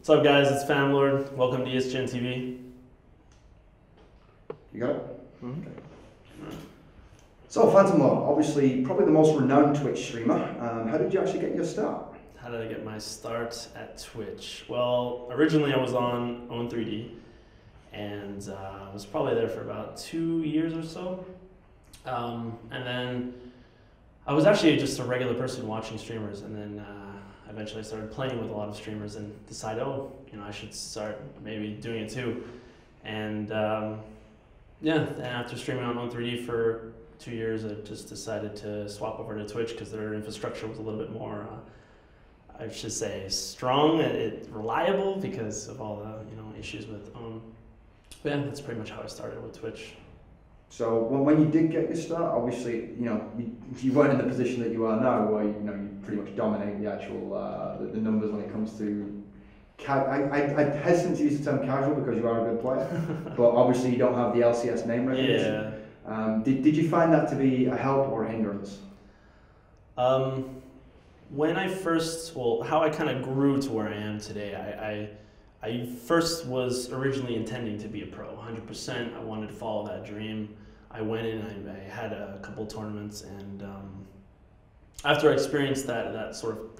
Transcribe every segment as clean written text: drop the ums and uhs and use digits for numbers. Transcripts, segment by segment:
What's up, guys? It's PhantomL0rd. Welcome to ESGN TV. You got it? Mm-hmm. Okay. So, PhantomL0rd, obviously probably the most renowned Twitch streamer. How did you actually get your start? How did I get my start at Twitch? Well, originally I was on Own3D, and I was probably there for about 2 years or so. And then I was actually just a regular person watching streamers, and then eventually I started playing with a lot of streamers and decided, oh, I should start maybe doing it too. And yeah, and after streaming on Own3D for 2 years, I just decided to swap over to Twitch because their infrastructure was a little bit more, I should say, strong, reliable because of all the issues with Own. But yeah, that's pretty much how I started with Twitch. So when you did get your start, obviously you weren't in the position that you are now, where you pretty much dominate the actual the numbers when it comes to. I hesitate to use the term casual because you are a good player, but obviously you don't have the LCS name recognition. Yeah. Did you find that to be a help or a hindrance? When I first, how I kind of grew to where I am today, I first was originally intending to be a pro, 100%. I wanted to follow that dream. I went in, I had a couple tournaments, and after I experienced that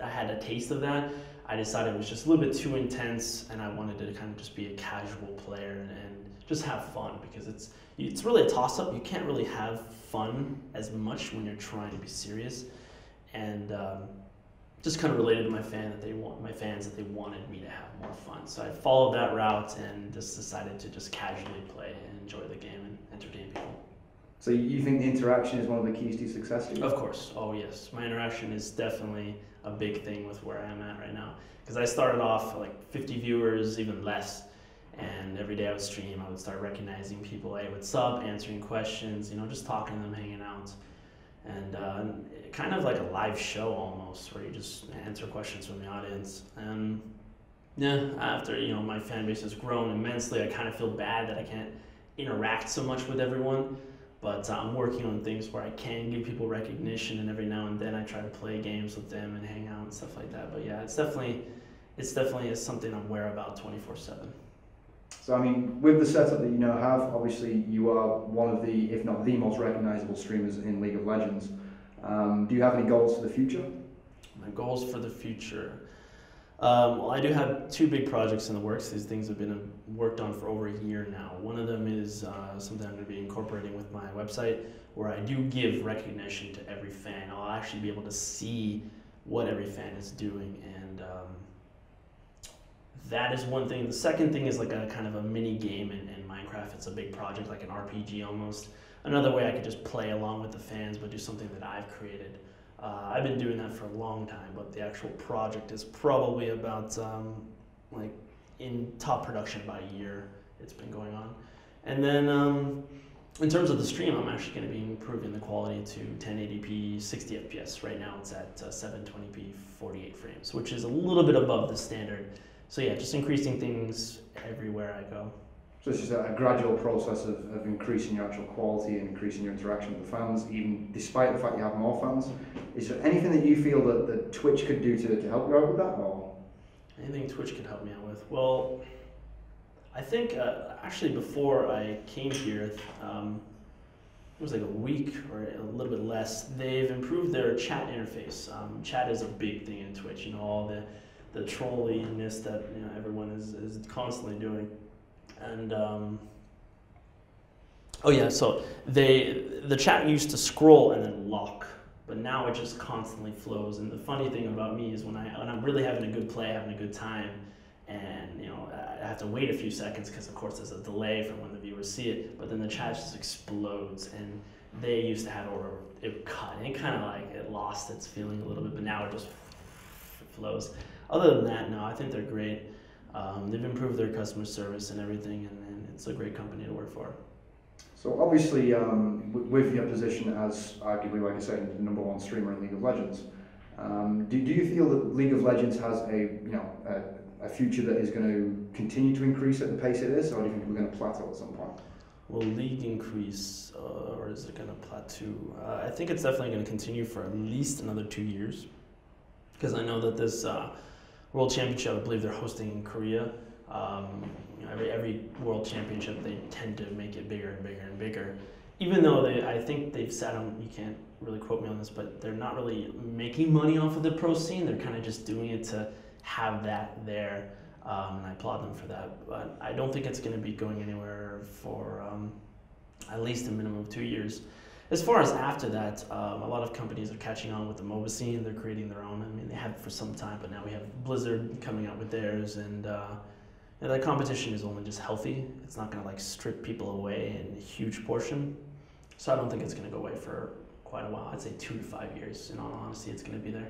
I had a taste of that, I decided it was just a little bit too intense, and I wanted to kind of just be a casual player and just have fun, because it's really a toss-up. You can't really have fun as much when you're trying to be serious, and just kind of related to my fans that they wanted me to have more fun. So I followed that route and just decided to just casually play and enjoy the game and entertain people. So you think the interaction is one of the keys to success? Of course. Oh yes, my interaction is definitely a big thing with where I'm at right now. Because I started off like 50 viewers, even less, and every day I would stream, I would start recognizing people. Hey, what's up? Answering questions, just talking to them, hanging out. And kind of like a live show almost, where you just answer questions from the audience. And yeah, after my fan base has grown immensely, I kind of feel bad that I can't interact so much with everyone. But I'm working on things where I can give people recognition, and every now and then I try to play games with them and hang out and stuff like that. But yeah, it's definitely something I'm aware about 24/7. So I mean, with the setup that you now have, obviously you are one of the, if not the most recognizable streamers in League of Legends. Do you have any goals for the future? My goals for the future? Well, I do have 2 big projects in the works. These things have been worked on for over a year now. One of them is something I'm going to be incorporating with my website, where I do give recognition to every fan. I'll actually be able to see what every fan is doing, and that is one thing. The second thing is like a kind of a mini game in Minecraft. It's a big project, like an RPG almost. Another way I could just play along with the fans, but do something that I've created. I've been doing that for a long time, but the actual project is probably about, like in top production, about a year it's been going on. And then in terms of the stream, I'm actually going to be improving the quality to 1080p 60 FPS. Right now it's at 720p 48 frames, which is a little bit above the standard. So yeah, just increasing things everywhere I go. So it's just a gradual process of increasing your actual quality and increasing your interaction with the fans, even despite the fact you have more fans. Is there anything that you feel that Twitch could do to help you out with that? Or? Anything Twitch could help me out with? Well, I think actually before I came here, it was like a week or a little bit less, they've improved their chat interface. Chat is a big thing in Twitch, all the trolliness that everyone is constantly doing. And oh yeah, so the chat used to scroll and then lock, but now it just constantly flows. And the funny thing about me is when I'm really having a good play, having a good time, and I have to wait a few seconds because of course there's a delay from when the viewers see it, but then the chat just explodes. And they used to have it would cut, and it kind of like it lost its feeling a little bit, but now it just flows. Other than that, no, I think they're great. They've improved their customer service and everything, and it's a great company to work for. So obviously, with your position as arguably, like I said, the #1 streamer in League of Legends, do you feel that League of Legends has a future that is going to continue to increase at the pace it is, or do you think we're going to plateau at some point? Will League increase, or is it going to plateau? I think it's definitely going to continue for at least another 2 years, because I know that this World Championship, I believe they're hosting in Korea. You know, every World Championship, they tend to make it bigger and bigger and bigger. Even though I think they've said, you can't really quote me on this, but they're not really making money off of the pro scene. They're kind of just doing it to have that there, and I applaud them for that. But I don't think it's going to be going anywhere for at least a minimum of 2 years. As far as after that, a lot of companies are catching on with the MOBA scene. They're creating their own. I mean, they have for some time, but now we have Blizzard coming out with theirs, and that competition is only just healthy. It's not going to like strip people away in a huge portion. So I don't think it's going to go away for quite a while. I'd say 2 to 5 years. In all honesty, it's going to be there.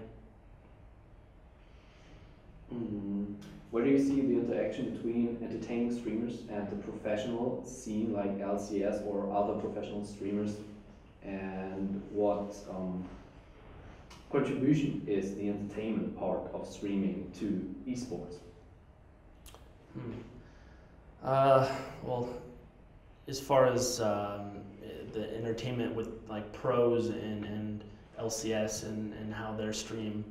Where do you see the interaction between entertaining streamers and the professional scene, like LCS or other professional streamers, and what contribution is the entertainment part of streaming to esports? Well, as far as the entertainment with like pros and LCS and how their stream,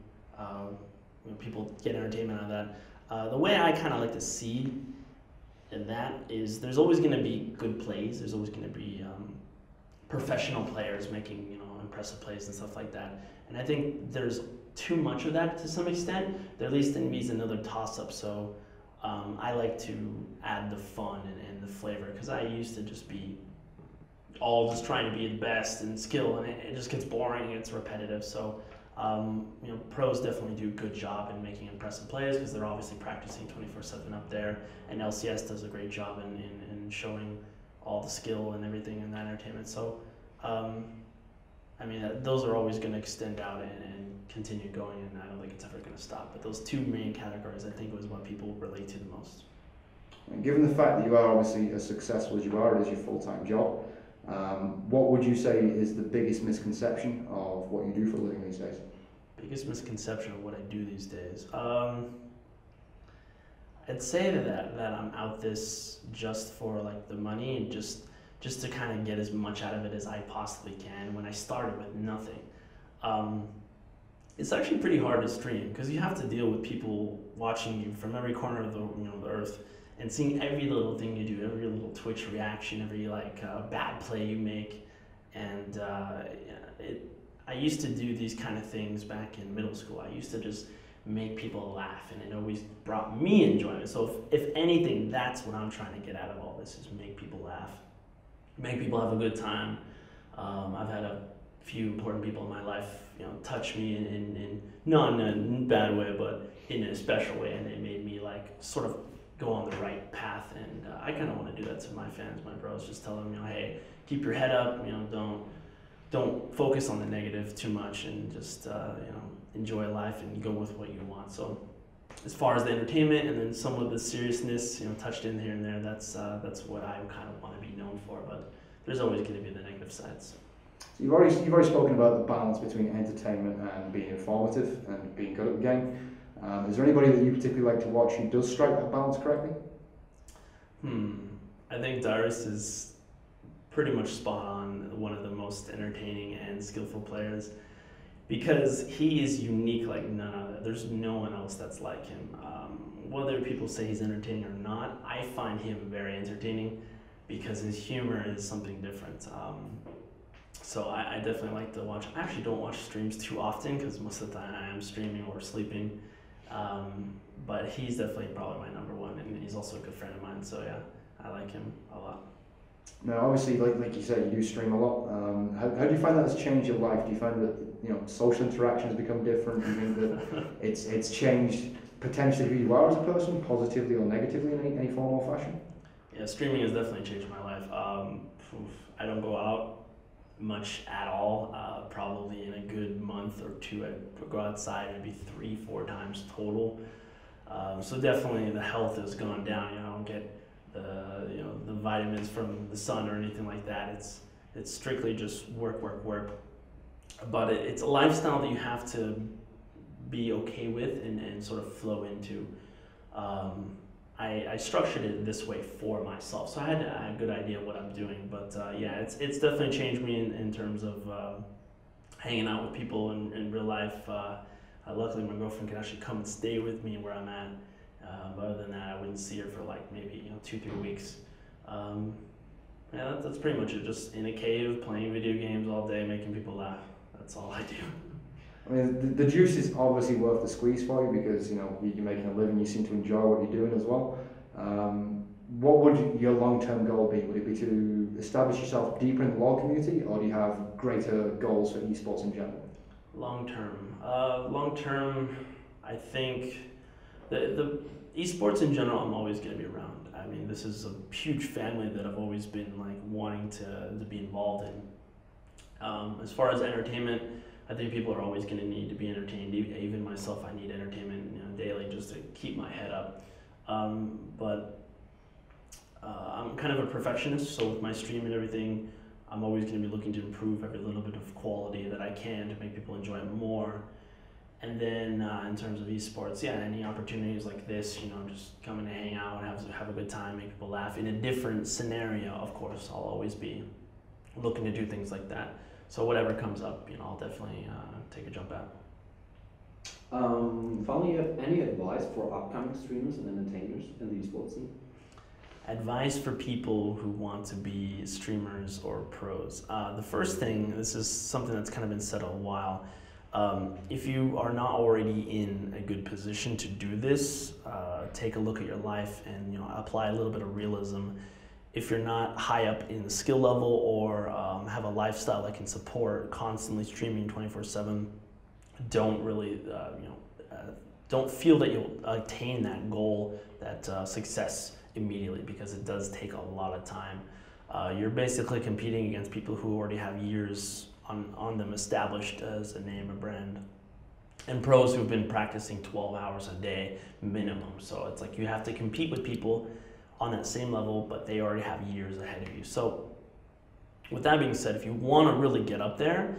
when people get entertainment out of that, the way I kind of like to see that is there's always going to be good plays. There's always going to be professional players making, you know, impressive plays and stuff like that. And I think there's too much of that to some extent. That at least in me is another toss-up. So I like to add the fun and the flavor, because I used to just be all just trying to be the best and skill, and it just gets boring. It's repetitive. So you know, pros definitely do a good job in making impressive plays because they're obviously practicing 24/7 up there, and LCS does a great job in showing all the skill and everything in that entertainment. So I mean, those are always going to extend out and continue going, and I don't think it's ever going to stop. But those two main categories, I think, was what people relate to the most. And given the fact that you are obviously as successful as you are, it is your full-time job, what would you say is the biggest misconception of what you do for a living these days? Biggest misconception of what I do these days? I'd say that I'm out this just for like the money and just to kind of get as much out of it as I possibly can. When I started with nothing, it's actually pretty hard to stream because you have to deal with people watching you from every corner of the earth and seeing every little thing you do, every little Twitch reaction, every like bad play you make. And I used to do these kind of things back in middle school. I used to just make people laugh, and it always brought me enjoyment. So if anything, that's what I'm trying to get out of all this, is make people laugh, make people have a good time. I've had a few important people in my life, you know, touch me in not in a bad way, but in a special way, and they made me like sort of go on the right path. And I kind of want to do that to my fans, my bros. Just tell them, you know, hey, keep your head up. You know, don't focus on the negative too much, and just you know, enjoy life and go with what you want. So as far as the entertainment and then some of the seriousness, you know, touched in here and there, that's what I kind of want to be known for. But there's always going to be the negative sides. So you've already spoken about the balance between entertainment and being informative and being good at the game. Is there anybody that you particularly like to watch who does strike that balance correctly? I think Darius is pretty much spot on, one of the most entertaining and skillful players, because he is unique like none other. There's no one else that's like him. Whether people say he's entertaining or not, I find him very entertaining because his humor is something different. So I definitely like to watch. I actually don't watch streams too often because most of the time I am streaming or sleeping. But he's definitely probably my number one, and he's also a good friend of mine. So yeah, I like him a lot. Now, obviously, like you said, you do stream a lot. How do you find that has changed your life? Do you find that, you know, social interaction has become different? Do you think that it's changed potentially who you are as a person, positively or negatively, in any form or fashion? Yeah, streaming has definitely changed my life. I don't go out much at all. Probably in a good month or two, I go outside maybe 3-4 times total. So definitely the health has gone down. You know, I don't get the vitamins from the sun or anything like that. It's strictly just work. But it's a lifestyle that you have to be okay with and sort of flow into. I structured it this way for myself, so I had a good idea what I'm doing. But yeah, it's definitely changed me in terms of hanging out with people in real life. Luckily, my girlfriend can actually come and stay with me where I'm at. But other than that, I wouldn't see her for like maybe 2-3 weeks. Yeah, that's pretty much it. Just in a cave, playing video games all day, making people laugh. That's all I do. I mean, the juice is obviously worth the squeeze for you because you're making a living. You seem to enjoy what you're doing as well. What would your long-term goal be? Would it be to establish yourself deeper in the LoL community, or do you have greater goals for esports in general? Long term, I think the esports in general, I'm always going to be around. I mean, this is a huge family that I've always been like wanting to be involved in. As far as entertainment, I think people are always going to need to be entertained. Even myself, I need entertainment daily just to keep my head up. But I'm kind of a perfectionist, so with my stream and everything, I'm always going to be looking to improve every little bit of quality that I can to make people enjoy it more. And then in terms of esports, yeah, any opportunities like this, just coming to hang out, have a good time, make people laugh in a different scenario. Of course, I'll always be looking to do things like that. So whatever comes up, I'll definitely take a jump at. Finally, you have any advice for upcoming streamers and entertainers in the esports scene? Advice for people who want to be streamers or pros. The first thing, this is something that's kind of been said a while. If you are not already in a good position to do this, take a look at your life and apply a little bit of realism. If you're not high up in the skill level or have a lifestyle that can support constantly streaming 24/7, don't really don't feel that you'll attain that goal, that success immediately, because it does take a lot of time. You're basically competing against people who already have years on them established as a name, a brand, and pros who've been practicing 12 hours a day minimum. So it's like you have to compete with people on that same level, but they already have years ahead of you. So with that being said, if you want to really get up there,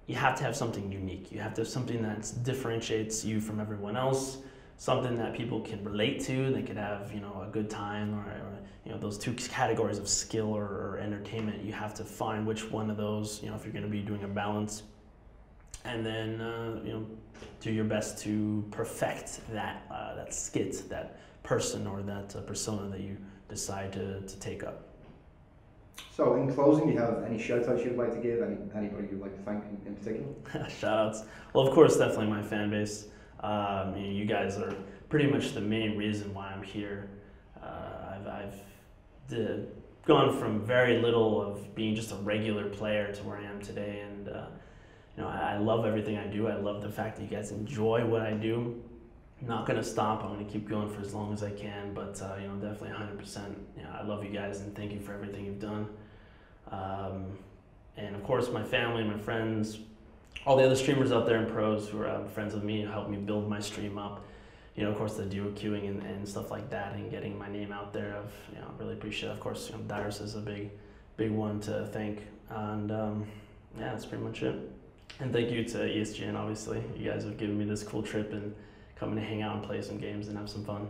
you have to have something unique. You have to have something that differentiates you from everyone else, something that people can relate to. They could have a good time, or those two categories of skill or entertainment. You have to find which one of those, if you're going to be doing a balance, and then do your best to perfect that skit, that person or that persona that you decide to take up. So in closing, do you have any shout outs you'd like to give? Anybody you'd like to thank in particular? Shout outs. Well, of course, definitely my fan base. You guys are pretty much the main reason why I'm here. I've gone from very little of being just a regular player to where I am today, and I love everything I do. I love the fact that you guys enjoy what I do. I'm not gonna stop. I'm gonna keep going for as long as I can. But definitely 100%. I love you guys and thank you for everything you've done. And of course, my family, my friends, all the other streamers out there and pros who are friends with me, who helped me build my stream up. Of course, the duo queuing and stuff like that, and getting my name out there. I really appreciate it. Of course, Dyrus is a big one to thank. And yeah, that's pretty much it. And thank you to ESGN, obviously. You guys have given me this cool trip and coming to hang out and play some games and have some fun.